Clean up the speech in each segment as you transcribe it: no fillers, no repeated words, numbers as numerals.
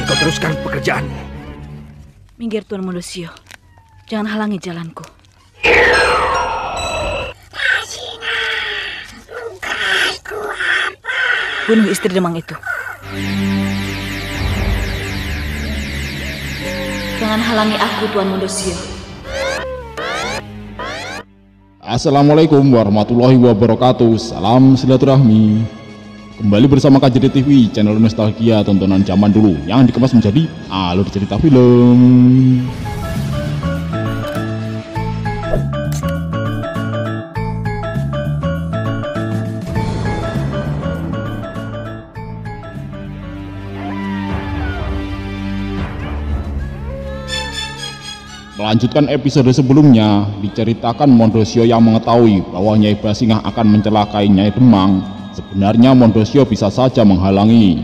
kau teruskan pekerjaanmu. Minggir Tuan Mondosio. Jangan halangi jalanku. Bunuh istri Demang itu. Jangan halangi aku, Tuan Mondosio. Assalamualaikum warahmatullahi wabarakatuh. Salam silaturahmi. Kembali bersama KJD TV, channel nostalgia tontonan zaman dulu yang dikemas menjadi alur cerita film. Melanjutkan episode sebelumnya, diceritakan Mondosio yang mengetahui bahwa Nyai Basingah akan mencelakai Nyai Demang. Sebenarnya Mondosio bisa saja menghalangi.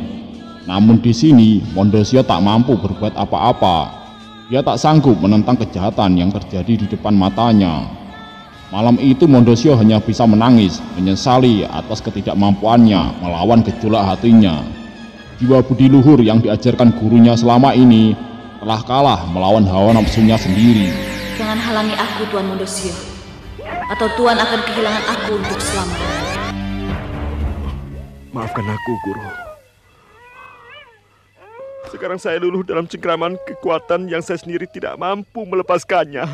Namun di sini Mondosio tak mampu berbuat apa-apa. Dia tak sanggup menentang kejahatan yang terjadi di depan matanya. Malam itu Mondosio hanya bisa menangis, menyesali atas ketidakmampuannya melawan gejolak hatinya. Jiwa budi luhur yang diajarkan gurunya selama ini telah kalah melawan hawa nafsunya sendiri. Jangan halangi aku, Tuan Mondosio, atau Tuan akan kehilangan aku untuk selamanya. Maafkan aku, Guru. Sekarang saya luluh dalam cengkraman kekuatan yang saya sendiri tidak mampu melepaskannya.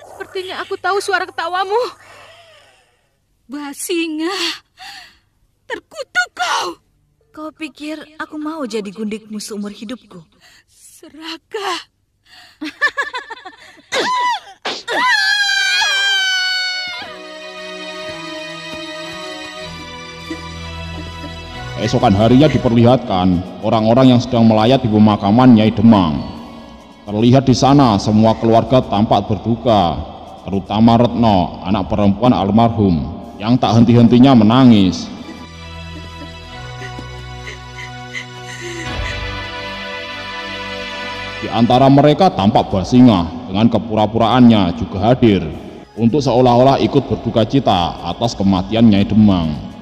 Sepertinya aku tahu suara ketawamu. Basingah, terkutuk kau. Kau pikir aku mau jadi gundikmu seumur hidupku? Serakah. Esokan harinya diperlihatkan orang-orang yang sedang melayat di pemakaman Nyai Demang. Terlihat di sana semua keluarga tampak berduka, terutama Retno, anak perempuan almarhum, yang tak henti-hentinya menangis. Di antara mereka tampak Basingah dengan kepura-puraannya juga hadir untuk seolah-olah ikut berduka cita atas kematian Nyai Demang.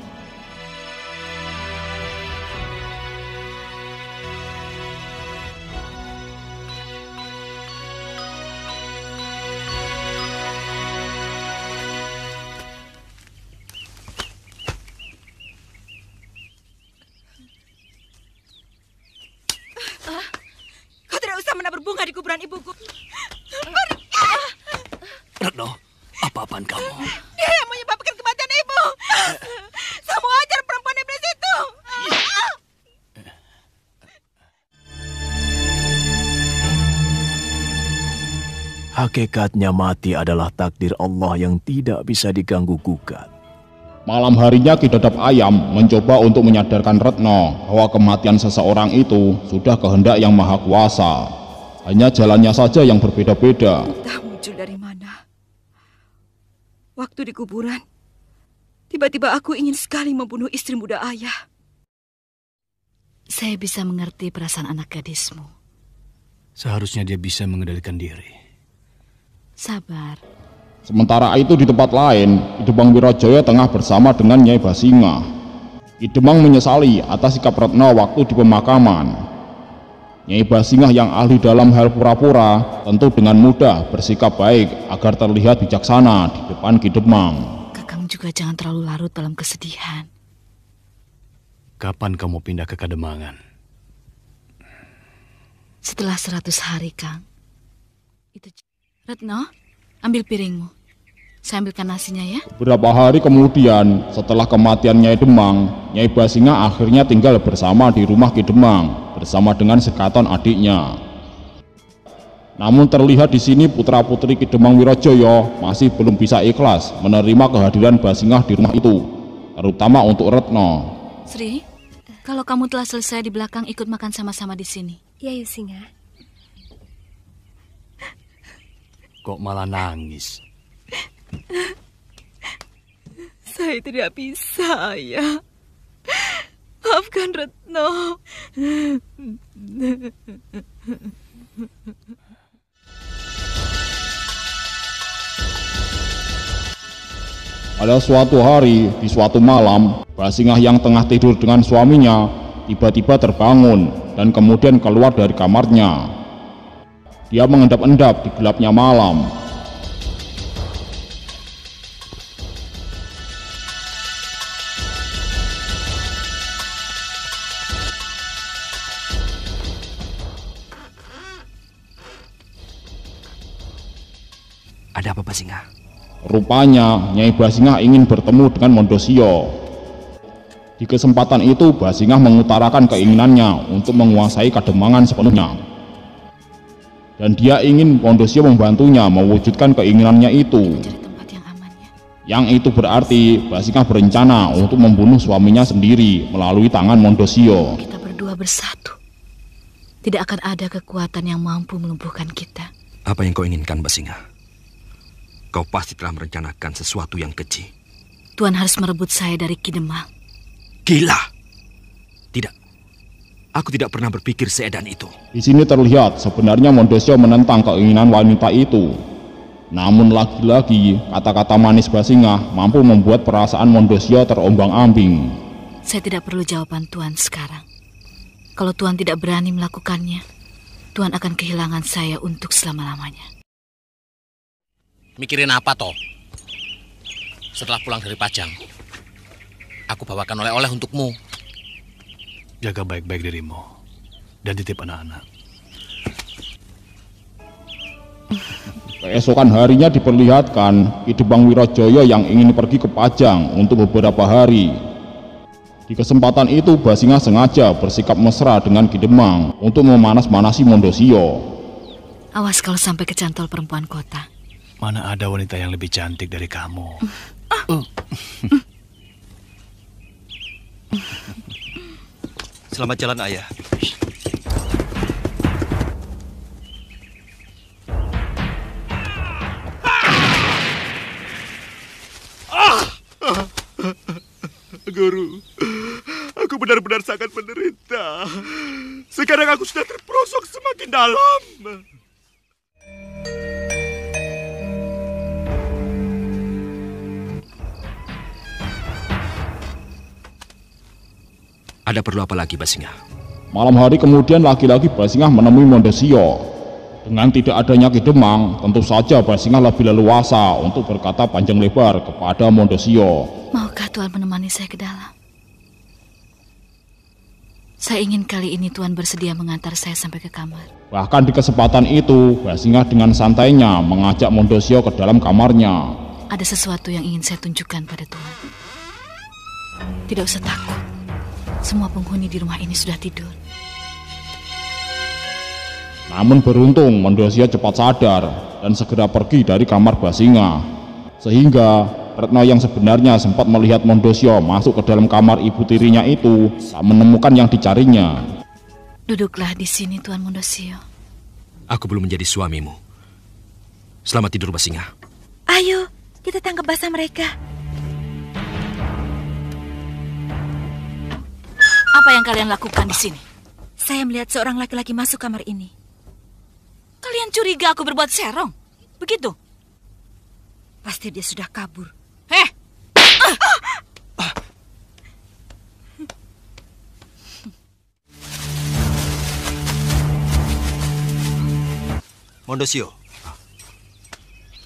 Berbunga di kuburan ibuku. Retno, apa-apaan kamu? Dia yang menyebabkan kematian ibu. Semua ajar perempuan iblis itu. Hakikatnya mati adalah takdir Allah yang tidak bisa diganggu-gugat. Malam harinya Ki Dadap Ayam mencoba untuk menyadarkan Retno bahwa kematian seseorang itu sudah kehendak yang maha kuasa. Hanya jalannya saja yang berbeda-beda. Entah muncul dari mana. Waktu di kuburan, tiba-tiba aku ingin sekali membunuh istri muda ayah. Saya bisa mengerti perasaan anak gadismu. Seharusnya dia bisa mengendalikan diri. Sabar. Sementara itu di tempat lain, Ki Demang Wirajaya tengah bersama dengan Nyai Basingah. Ki Demang menyesali atas sikap Retno waktu di pemakaman. Nyai Basingah yang ahli dalam hal pura-pura tentu dengan mudah bersikap baik agar terlihat bijaksana di depan Ki Demang. Kakang juga jangan terlalu larut dalam kesedihan. Kapan kamu pindah ke Kademangan? Setelah 100 hari, Kang. Retno, ambil piringmu. Saya ambilkan nasinya ya. Beberapa hari kemudian, setelah kematian Nyai Demang, Nyai Basingah akhirnya tinggal bersama di rumah Ki Demang bersama dengan sekaton adiknya. Namun terlihat di sini putra-putri Ki Demang Wirajaya masih belum bisa ikhlas menerima kehadiran Basingah di rumah itu, terutama untuk Retno. Sri, kalau kamu telah selesai di belakang, ikut makan sama-sama di sini. Ya, Yusinga. Kok malah nangis? Saya tidak bisa, Ayah. Maafkan Retno. Pada suatu hari, di suatu malam, Basingah yang tengah tidur dengan suaminya tiba-tiba terbangun dan kemudian keluar dari kamarnya. Dia mengendap-endap di gelapnya malam. Ada apa, Basingah? Rupanya Nyai Basingah ingin bertemu dengan Mondosio. Di kesempatan itu Basingah mengutarakan keinginannya untuk menguasai Kademangan sepenuhnya. Dan dia ingin Mondosio membantunya mewujudkan keinginannya itu. Cari tempat yang aman ya. Yang itu berarti Basingah berencana untuk membunuh suaminya sendiri melalui tangan Mondosio. Kita berdua bersatu. Tidak akan ada kekuatan yang mampu melumpuhkan kita. Apa yang kau inginkan, Basingah? Kau pasti telah merencanakan sesuatu yang keji. Tuan harus merebut saya dari Ki Demang. Gila! Tidak. Aku tidak pernah berpikir seedan itu. Di sini terlihat sebenarnya Mondosio menentang keinginan wanita itu. Namun lagi-lagi kata-kata manis Basingah mampu membuat perasaan Mondosio terombang-ambing. Saya tidak perlu jawaban Tuan sekarang. Kalau Tuan tidak berani melakukannya, Tuan akan kehilangan saya untuk selama-lamanya. Mikirin apa toh? Setelah pulang dari Pajang, aku bawakan oleh-oleh untukmu. Jaga baik-baik dirimu dan titip anak-anak. Keesokan harinya diperlihatkan Ki Demang Wirojoyo yang ingin pergi ke Pajang untuk beberapa hari. Di kesempatan itu Basingah sengaja bersikap mesra dengan Ki Demang untuk memanas-manasi Mondosio. Awas kalau sampai kecantol perempuan kota. Mana ada wanita yang lebih cantik dari kamu? Selamat jalan, Ayah. Guru, aku benar-benar sangat menderita. Sekarang aku sudah terperosok semakin dalam. Ada perlu apa lagi, Basingah? Malam hari kemudian lagi-lagi Basingah menemui Mondosio. Dengan tidak adanya Ki Demang, tentu saja Basingah lebih leluasa untuk berkata panjang lebar kepada Mondosio. Maukah Tuan menemani saya ke dalam? Saya ingin kali ini Tuan bersedia mengantar saya sampai ke kamar. Bahkan di kesempatan itu, Basingah dengan santainya mengajak Mondosio ke dalam kamarnya. Ada sesuatu yang ingin saya tunjukkan pada Tuan. Tidak usah takut. Semua penghuni di rumah ini sudah tidur. Namun beruntung Mondosio cepat sadar dan segera pergi dari kamar Basingah. Sehingga Retno yang sebenarnya sempat melihat Mondosio masuk ke dalam kamar ibu tirinya itu tak menemukan yang dicarinya. Duduklah di sini Tuan Mondosio. Aku belum menjadi suamimu. Selamat tidur, Basingah. Ayo, kita tangkap basah mereka. Apa yang kalian lakukan di sini? Saya melihat seorang laki-laki masuk kamar ini. Kalian curiga aku berbuat serong? Begitu? Pasti dia sudah kabur. Mondosio.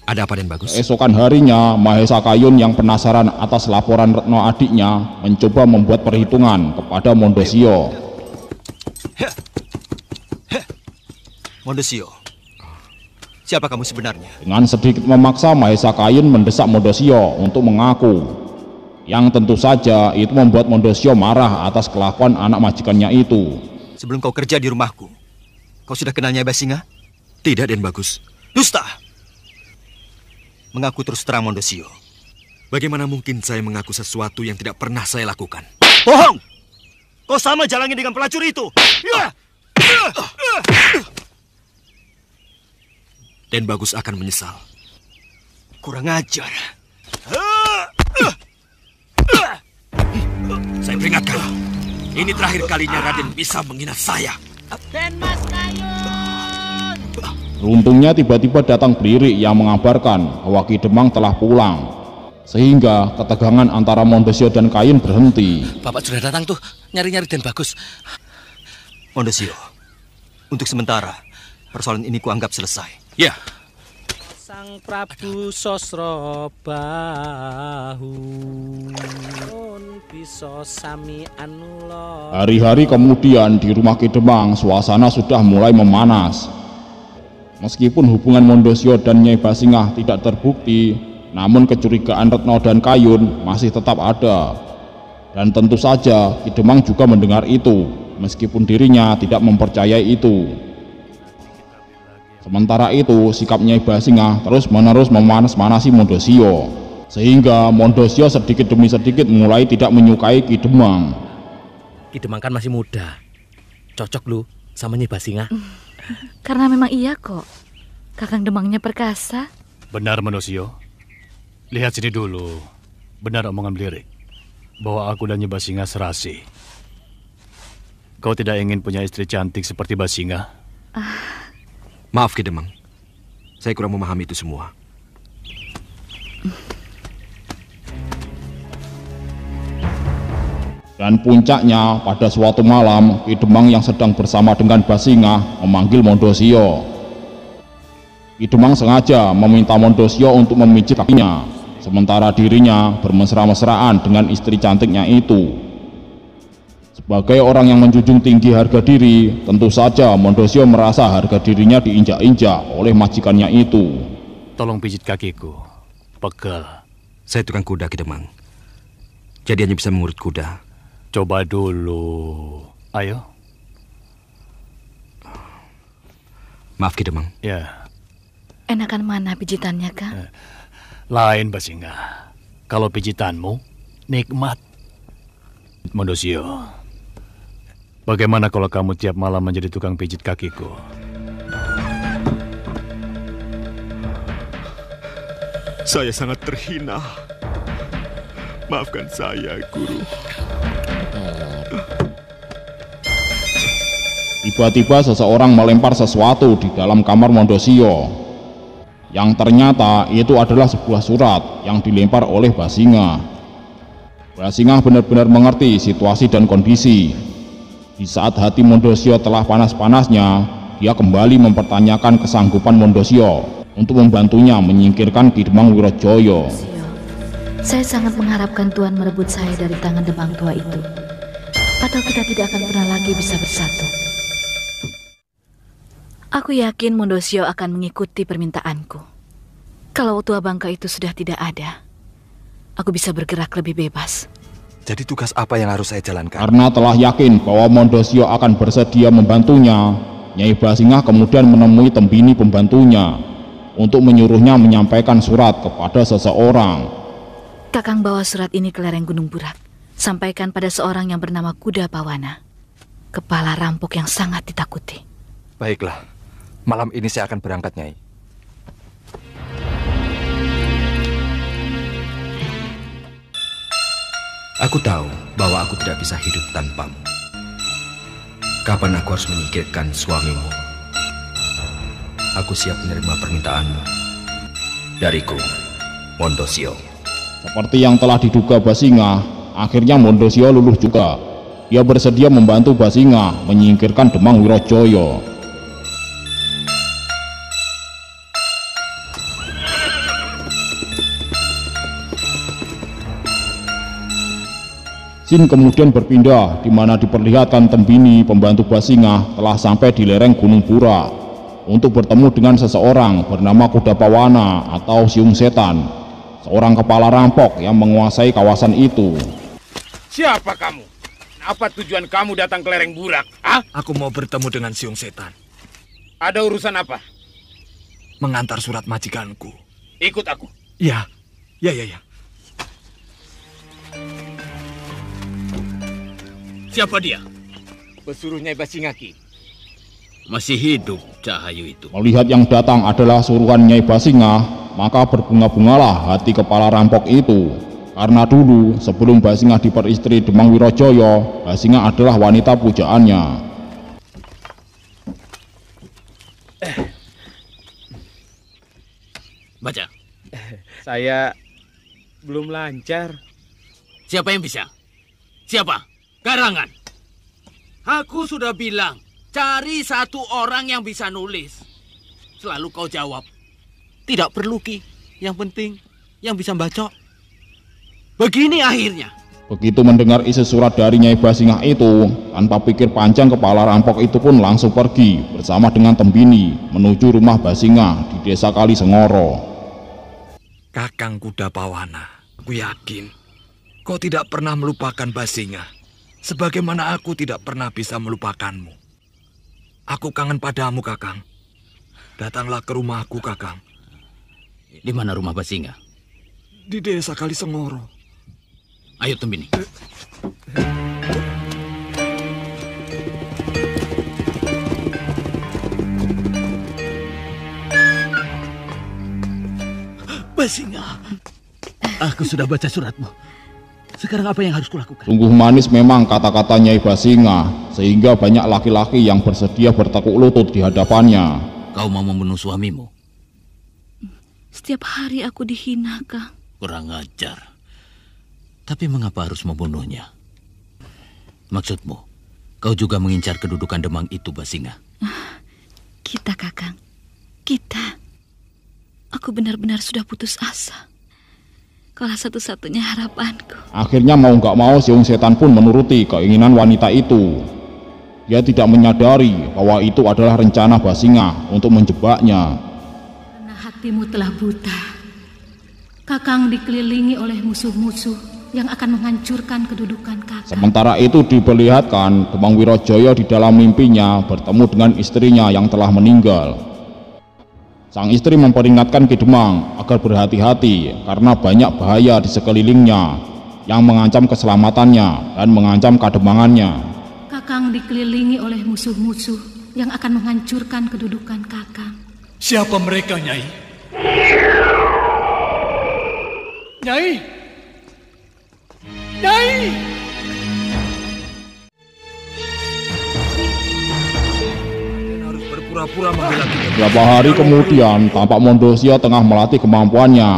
Ada apa, Den Bagus? Keesokan harinya, Mahesa Kayun yang penasaran atas laporan Retno adiknya mencoba membuat perhitungan kepada Mondosio. Mondosio, siapa kamu sebenarnya? Dengan sedikit memaksa, Mahesa Kayun mendesak Mondosio untuk mengaku. Yang tentu saja itu membuat Mondosio marah atas kelakuan anak majikannya itu. Sebelum kau kerja di rumahku, kau sudah kenal Nyai Basingah? Tidak, Den Bagus. Dusta! Mengaku terus terang, Mondosio. Bagaimana mungkin saya mengaku sesuatu yang tidak pernah saya lakukan? Bohong! Kau sama jalannya dengan pelacur itu! Den Bagus akan menyesal. Kurang ajar. Saya peringatkan, ini terakhir kalinya Raden bisa menghina saya. Den Mas Kayun! Beruntungnya tiba-tiba datang Blirik yang mengabarkan bahwa Ki Demang telah pulang. sehingga ketegangan antara Mondosio dan Kayun berhenti. Bapak sudah datang tuh, nyari-nyari Den Bagus. Mondosio, untuk sementara persoalan ini kuanggap selesai. Ya. Sang Prabu Sosro Bahu bisa sami anulo. Hari-hari kemudian di rumah Ki Demang suasana sudah mulai memanas. Meskipun hubungan Mondosio dan Nyai Basingah tidak terbukti, namun kecurigaan Retno dan Kayun masih tetap ada. Dan tentu saja Ki Demang juga mendengar itu, meskipun dirinya tidak mempercayai itu. Sementara itu, sikap Nyai Basingah terus-menerus memanas-manasi Mondosio, sehingga Mondosio sedikit demi sedikit mulai tidak menyukai Ki Demang. Ki Demang kan masih muda, cocok lu sama Nyai Basingah. Karena memang iya kok, Kakang Demangnya perkasa. Benar, Mondosio. Lihat sini dulu. Benar omongan Blirik, bahwa aku dan Nyai Basingah serasi. Kau tidak ingin punya istri cantik seperti Basingah? Maaf Ki Demang, saya kurang memahami itu semua. Dan puncaknya pada suatu malam, Ki Demang yang sedang bersama dengan Basingah memanggil Mondosio. Ki Demang sengaja meminta Mondosio untuk memijit kakinya, sementara dirinya bermesra-mesraan dengan istri cantiknya itu. Sebagai orang yang menjunjung tinggi harga diri, tentu saja Mondosio merasa harga dirinya diinjak-injak oleh majikannya itu. Tolong pijit kakiku, pegel. Saya tukang kuda Ki Demang, jadi hanya bisa mengurut kuda. Coba dulu, ayo. Maaf Ki Demang. Ya. Enakan mana pijitannya, Kang? Lain Basingah. Kalau pijitanmu nikmat. Mondosio, bagaimana kalau kamu tiap malam menjadi tukang pijit kakiku? Saya sangat terhina. Maafkan saya, Guru. Tiba-tiba seseorang melempar sesuatu di dalam kamar Mondosio, yang ternyata itu adalah sebuah surat yang dilempar oleh Basingah. Basingah benar-benar mengerti situasi dan kondisi. Di saat hati Mondosio telah panas-panasnya, dia kembali mempertanyakan kesanggupan Mondosio untuk membantunya menyingkirkan Ki Demang Wirojoyo. Saya sangat mengharapkan Tuan merebut saya dari tangan Demang tua itu, atau kita tidak akan pernah lagi bisa bersatu. Aku yakin Mondosio akan mengikuti permintaanku. Kalau tua bangka itu sudah tidak ada, aku bisa bergerak lebih bebas. Jadi tugas apa yang harus saya jalankan? Karena telah yakin bahwa Mondosio akan bersedia membantunya, Nyai Basingah kemudian menemui Tembini pembantunya untuk menyuruhnya menyampaikan surat kepada seseorang. Kakang bawa surat ini ke lereng Gunung Burak. Sampaikan pada seorang yang bernama Kuda Pawana, kepala rampok yang sangat ditakuti. Baiklah, malam ini saya akan berangkat, Nyai. Aku tahu bahwa aku tidak bisa hidup tanpamu. Kapan aku harus menyingkirkan suamimu? Aku siap menerima permintaanmu. Dariku, Mondosio. Seperti yang telah diduga Basingah, akhirnya Mondosio luluh juga. Dia bersedia membantu Basingah menyingkirkan Demang Wirojoyo. Scene kemudian berpindah, di mana diperlihatkan Tembini pembantu Basingah telah sampai di lereng Gunung Burak untuk bertemu dengan seseorang bernama Kuda Pawana atau Siung Setan, seorang kepala rampok yang menguasai kawasan itu. Siapa kamu? Apa tujuan kamu datang ke lereng Burak? Ah? Aku mau bertemu dengan Siung Setan. Ada urusan apa? Mengantar surat majikanku. Ikut aku. Ya. Siapa dia? Pesuruh Nyai Basingaki. Masih hidup Cahayu itu. Melihat yang datang adalah suruhan Nyai Basingah, maka berbunga-bungalah hati kepala rampok itu. Karena dulu sebelum Basingah diperistri Demang Wirojoyo, Basingah adalah wanita pujaannya. Baca. Saya belum lancar. Siapa yang bisa? Siapa? Garangan. Aku sudah bilang, cari satu orang yang bisa nulis. Selalu kau jawab. Tidak perlu, Ki. Yang penting, yang bisa baca. Begini akhirnya. Begitu mendengar isi surat dari Nyai Basingah itu, tanpa pikir panjang kepala rampok itu pun langsung pergi bersama dengan Tembini menuju rumah Basingah di desa Kalisengoro. Kakang Kudapawana, aku yakin kau tidak pernah melupakan Basingah, sebagaimana aku tidak pernah bisa melupakanmu. Aku kangen padamu, Kakang. Datanglah ke rumahku, Kakang. Di mana rumah Basingah? Di desa Kalisengoro. Ayo Tembini. Basingah, aku sudah baca suratmu. Sekarang apa yang harus kulakukan? Sungguh manis memang kata-kata Nyai Basingah, sehingga banyak laki-laki yang bersedia bertekuk lutut di hadapannya. Kau mau membunuh suamimu? Setiap hari aku dihina, Kang. Kurang ajar. Tapi mengapa harus membunuhnya? Maksudmu, kau juga mengincar kedudukan Demang itu, Basingah? Kita, Kakang. Kita. Aku benar-benar sudah putus asa. Kaulah satu-satunya harapanku. Akhirnya mau nggak mau Siung Setan pun menuruti keinginan wanita itu. Dia tidak menyadari bahwa itu adalah rencana Basingah untuk menjebaknya. Karena hatimu telah buta, Kakang dikelilingi oleh musuh-musuh yang akan menghancurkan kedudukan Kakang. Sementara itu diperlihatkan Demang Wirojaya di dalam mimpinya bertemu dengan istrinya yang telah meninggal. Sang istri memperingatkan Ki Demang agar berhati-hati karena banyak bahaya di sekelilingnya yang mengancam keselamatannya dan mengancam kademangannya. Kakang dikelilingi oleh musuh-musuh yang akan menghancurkan kedudukan Kakang. Siapa mereka, Nyai? Nyai! Nyai! Harus berpura-pura membela kita. Beberapa hari kemudian, tampak Mondosio tengah melatih kemampuannya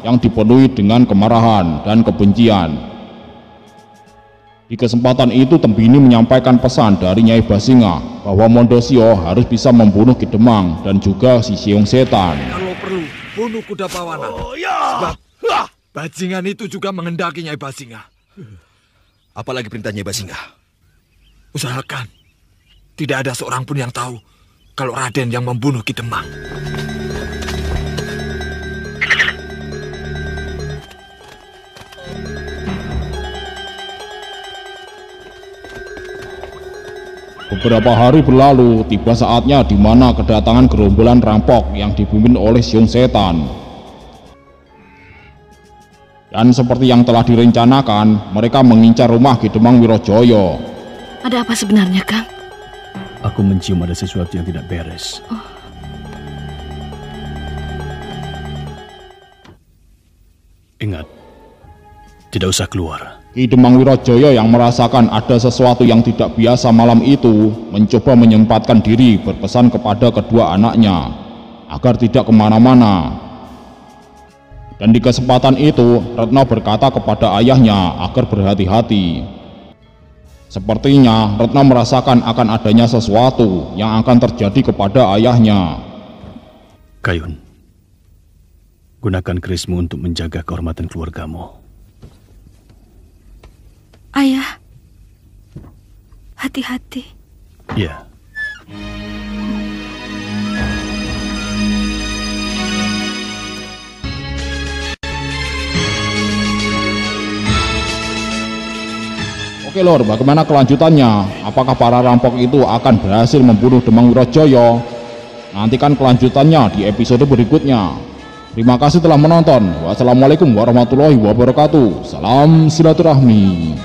yang dipenuhi dengan kemarahan dan kebencian. Di kesempatan itu Tembini menyampaikan pesan dari Nyai Basingah bahwa Mondosio harus bisa membunuh Ki Demang dan juga si Siung Setan. Kalau perlu, bunuh Kudapawana. Sebab bajingan itu juga menghendaki Nyai Basingah. Apalagi perintah Nyai Basingah? Usahakan tidak ada seorang pun yang tahu kalau Raden yang membunuh Ki Demang. Beberapa hari berlalu, tiba saatnya di mana kedatangan gerombolan rampok yang dipimpin oleh Siung Setan. Dan seperti yang telah direncanakan, mereka mengincar rumah Ki Demang Wirojaya. Ada apa sebenarnya, Kang? Aku mencium ada sesuatu yang tidak beres. Ingat, tidak usah keluar. Ki Demang Wirojaya yang merasakan ada sesuatu yang tidak biasa malam itu mencoba menyempatkan diri berpesan kepada kedua anaknya agar tidak kemana-mana. Dan di kesempatan itu Retno berkata kepada ayahnya agar berhati-hati. Sepertinya Retno merasakan akan adanya sesuatu yang akan terjadi kepada ayahnya. Kayun, gunakan kerismu untuk menjaga kehormatan keluargamu. Ayah, hati-hati. Ya. Oke Lor, bagaimana kelanjutannya? Apakah para rampok itu akan berhasil membunuh Demang Wirojaya? Nantikan kelanjutannya di episode berikutnya. Terima kasih telah menonton. Wassalamualaikum warahmatullahi wabarakatuh. Salam silaturahmi.